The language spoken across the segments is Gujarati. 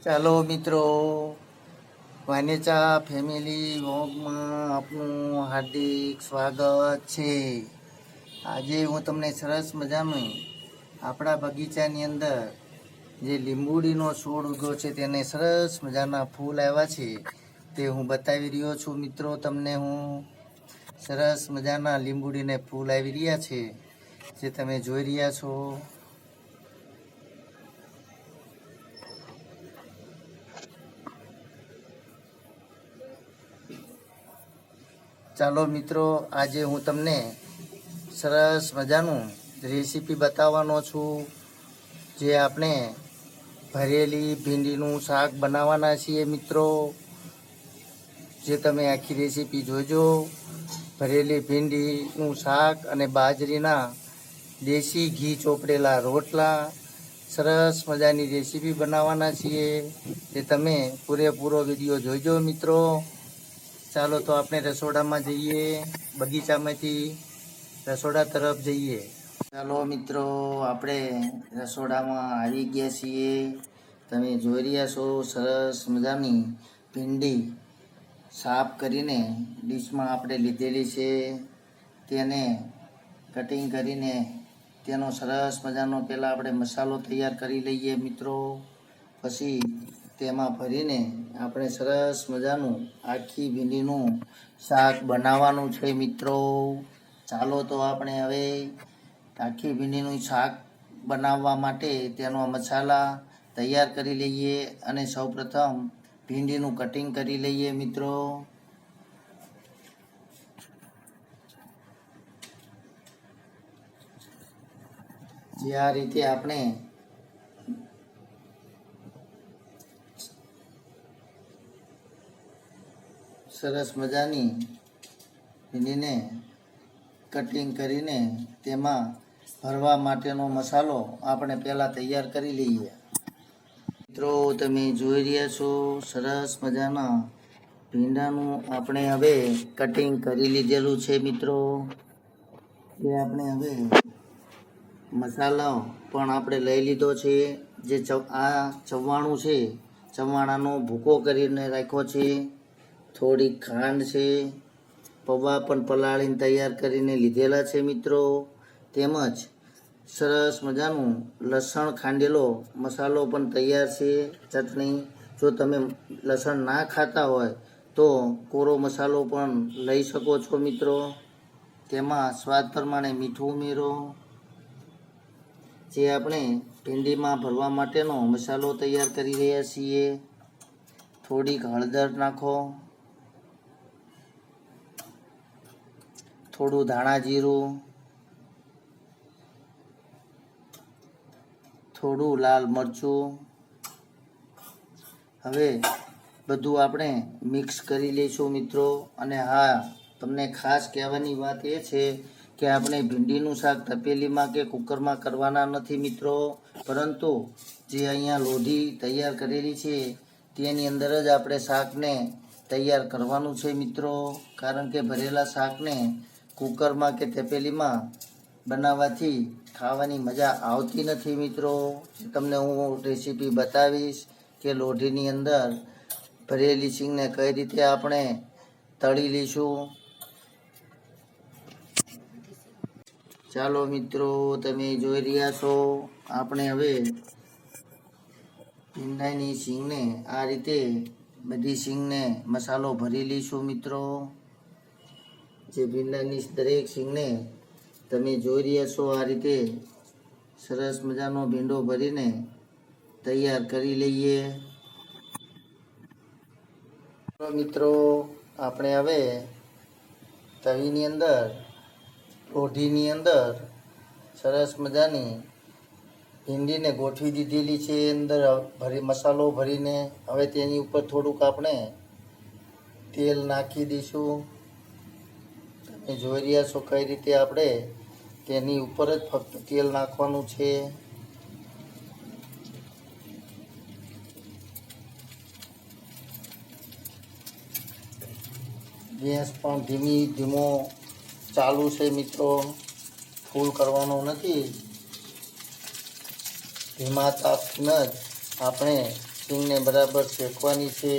ચાલો મિત્રો, વાનેચા ફેમિલી વ્લોગમાં આપનું હાર્દિક સ્વાગત છે। આજે હું તમને સરસ મજાનું આપણા બગીચાની અંદર જે લીંબુડીનો છોડ ઉગ્યો છે તેને સરસ મજાના ફૂલ આવ્યા છે તે હું બતાવી રહ્યો છું। મિત્રો, તમને હું સરસ મજાના લીંબુડીને ફૂલ આવી રહ્યા છે જે તમે જોઈ રહ્યા છો। ચાલો મિત્રો, આજે હું તમને સરસ મજાનું રેસીપી બતાવવાનો છું જે આપણે ભરેલી ભીંડીનું શાક બનાવવાના છીએ। મિત્રો, જે તમે આખી રેસીપી જોજો। ભરેલી ભીંડીનું શાક અને બાજરીના દેશી ઘી ચોપડેલા રોટલા, સરસ મજાની રેસીપી બનાવવાના છીએ જે તમે પૂરેપૂરો વિડીયો જોઈજો। મિત્રો, ચાલો તો આપણે રસોડામાં જઈએ, બગીચામાંથી રસોડા તરફ જઈએ। ચાલો મિત્રો, આપણે રસોડામાં આવી ગયા છીએ। તમે જોઈ રહ્યા છો સરસ મજાની ભીંડી સાફ કરીને ડીશમાં આપણે લીધેલી છે। તેને કટિંગ કરીને તેનો સરસ મજાનો પહેલાં આપણે મસાલો તૈયાર કરી લઈએ મિત્રો। પછી તેમાં ભરીને આપણે સરસ મજાનું આખી ભીંડીનું શાક બનાવવાનું છે મિત્રો। ચાલો તો આપણે હવે આખી ભીંડીનું શાક બનાવવા માટે તેનો મસાલા તૈયાર કરી લઈએ અને સૌપ્રથમ ભીંડીનું કટિંગ કરી લઈએ મિત્રો। જે આ રીતે આપણે સરસ મજાની ભીંડીને કટિંગ કરીને તેમાં ભરવા માટેનો મસાલો આપણે પહેલાં તૈયાર કરી લઈએ। મિત્રો, તમે જોઈ રહ્યા છો સરસ મજાના ભીંડાનું આપણે હવે કટિંગ કરી લીધેલું છે મિત્રો। એ આપણે હવે મસાલો પણ આપણે લઈ લીધો છે। જે આ ચવાણું છે, ચવાણાનો ભૂકો કરીને રાખ્યો છે। થોડી ખાંડ છે, પૌવા પણ પલાળીને તૈયાર કરીને લીધેલા છે મિત્રો। તેમજ સરસ મજાનું લસણ ખાંડેલો મસાલો પણ તૈયાર છે। ચટણી, જો તમે લસણ ના ખાતા હોય તો કોરો મસાલો પણ લઈ શકો છો મિત્રો। તેમાં સ્વાદ પ્રમાણે મીઠું ઉમેરો। જે આપણે ભીંડીમાં ભરવા માટેનો મસાલો તૈયાર કરી રહ્યા છીએ। થોડીક હળદર નાખો, થોડું ધાણા જીરું, થોડું લાલ મરચું। હવે બધું આપણે મિક્સ કરી લઈશું મિત્રો। અને હા, તમને ખાસ કહેવાની વાત એ છે કે આપણે ભીંડીનું શાક તપેલીમાં કે કુકરમાં કરવાના નથી મિત્રો, પરંતુ જે અહીંયા લોઢી તૈયાર કરેલી છે તેની અંદર જ આપણે શાકને તૈયાર કરવાનું છે મિત્રો। કારણ કે ભરેલા શાકને કુકરમાં કે તપેલીમાં બનાવવાથી ખાવાની મજા આવતી નથી મિત્રો। તમને હું રેસીપી બતાવીશ કે લોઢીની અંદર ભરેલી સિંગને કઈ રીતે આપણે તળી લઈશું। ચાલો મિત્રો, તમે જોઈ રહ્યા છો આપણે હવે ભીંડાની સિંગને આ રીતે બધી સિંગને મસાલો ભરી લઈશું મિત્રો। જે ભીંડાની દરેક સિંગને તમે જોઈ રહ્યા છો આ રીતે સરસ મજાનો ભીંડો ભરીને તૈયાર કરી લઈએ। મિત્રો, આપણે હવે તવીની અંદર, લોઢીની અંદર સરસ મજાની ભીંડીને ગોઠવી દીધેલી છે। અંદર મસાલો ભરીને હવે તેની ઉપર થોડુંક આપણે તેલ નાખી દઈશું। તમે જોઈ રહ્યા છો કઈ રીતે આપણે તેની ઉપર જ ફક્ત તેલ નાખવાનું છે। ગેસ પણ ધીમો ચાલુ છે મિત્રો, ફૂલ કરવાનો નથી। ધીમા તાપમાં જ આપણે સિંગને બરાબર શેકવાની છે.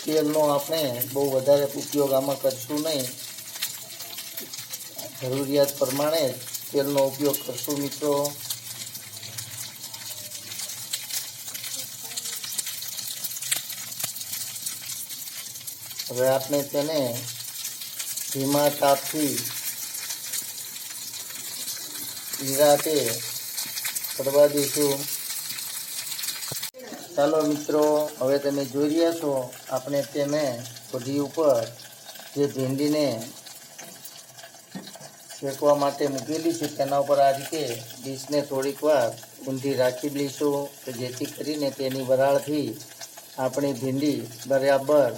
તેલનો આપણે બહુ વધારે ઉપયોગ આમાં કરશું નહીં, જરૂરિયાત પ્રમાણે તેલનો ઉપયોગ કરશું મિત્રો. હવે આપણે તેને ધીમા તાપથી નિરાંતે કરવા દઈશું. ચાલો મિત્રો, હવે તમે જોઈ રહ્યા છો આપણે તેને કઢી ઉપર જે ભીંડીને શેકવા માટે મૂકેલી છે તેના ઉપર આ રીતે ડીશને થોડીક વાર ઊંધી રાખી દઈશું, કે જેથી કરીને તેની વરાળથી આપણી ભીંડી બરાબર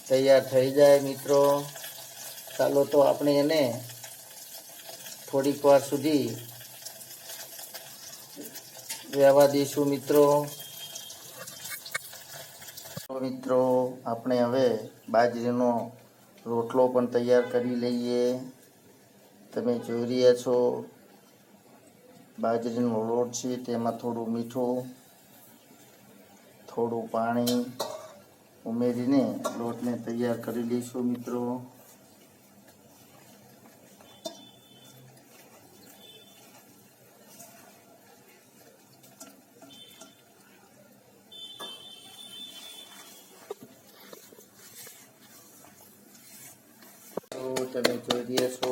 તૈયાર થઈ જાય મિત્રો. ચાલો તો આપણે એને થોડીક વાર સુધી રહેવા દઈશું મિત્રો. મિત્રો આપણે હવે બાજરીનો રોટલો પણ તૈયાર કરી લઈએ. તમે જોઈ રહ્યા છો બાજરીનો લોટ છે, તેમાં થોડું મીઠું, થોડું પાણી ઉમેરીને લોટને તૈયાર કરી લઈશું મિત્રો. તમે જોઈ રહ્યા છો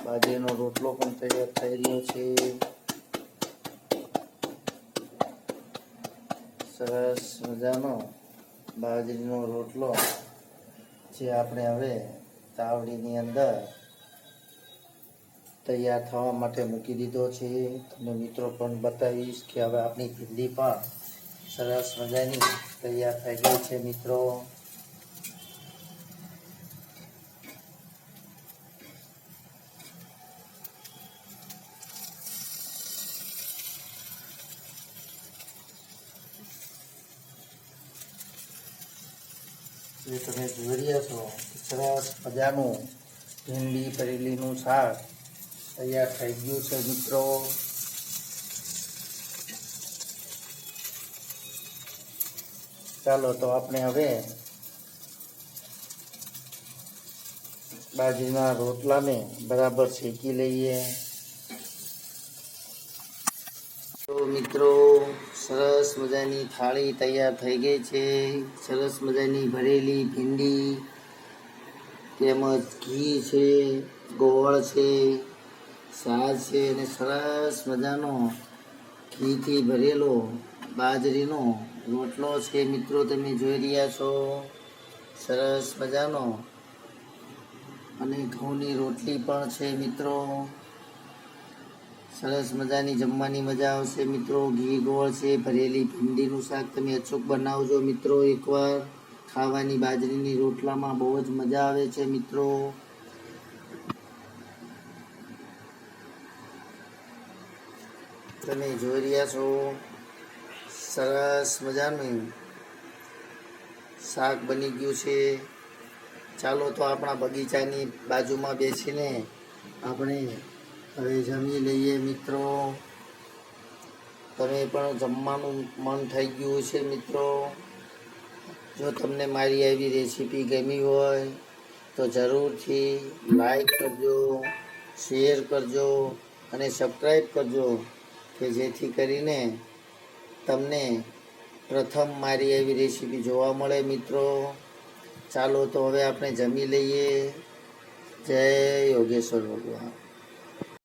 બાજરીનો રોટલો પણ તૈયાર થઈ રહ્યો છે. સરસ મજાનો બાજરીનો રોટલો જે આપણે હવે તાવડીની અંદર તૈયાર થવા માટે મૂકી દીધો છે. તમને મિત્રો પણ બતાવીશ કે હવે આપણી ભીંડી પણ સરસ મજાની તૈયાર થઈ ગઈ છે મિત્રો. જે તમે જોઈ રહ્યા છો સરસ મજાનું ભીંડી કરેલીનું શાક તૈયાર થઈ ગયું છે મિત્રો. ચાલો તો આપણે હવે બાજરીના રોટલાને બરાબર શેકી લઈએ. તો મિત્રો સરસ મજાની થાળી તૈયાર થઈ ગઈ છે. સરસ મજાની ભરેલી ભીંડી તેમજ ઘી છે, ગોળ છે, શાક છે અને સરસ મજાનો ઘીથી ભરેલો બાજરીનો રોટલો છે મિત્રો. તમે જોઈ રહ્યા છો સરસ મજાનો, અને ઘઉંની રોટલી પણ છે મિત્રો. સરસ મજાની જમવાની મજા આવશે મિત્રો. ઘી ગોળ છે, ભરેલી ભીંડીનું શાક તમે અચૂક બનાવજો મિત્રો. એકવાર ખાવાની બાજરીની રોટલામાં બહુ જ મજા આવે છે મિત્રો. તમે જોઈ રહ્યા છો સરસ મજાનું શાક બની ગયું છે. ચાલો તો આપણા બગીચાની બાજુમાં બેસીને આપણે હવે જમી લઈએ મિત્રો. તમે પણ જમવાનું મન થઈ ગયું છે મિત્રો. જો તમને મારી આવી રેસીપી ગમી હોય તો જરૂરથી લાઈક કરજો, શેર કરજો અને સબસ્ક્રાઈબ કરજો, કે જેથી કરીને તમને પ્રથમ મારી એવી રેસીપી જોવા મળે મિત્રો. ચાલો તો હવે આપણે જમી લઈએ. જય યોગેશ્વર ભગવાન.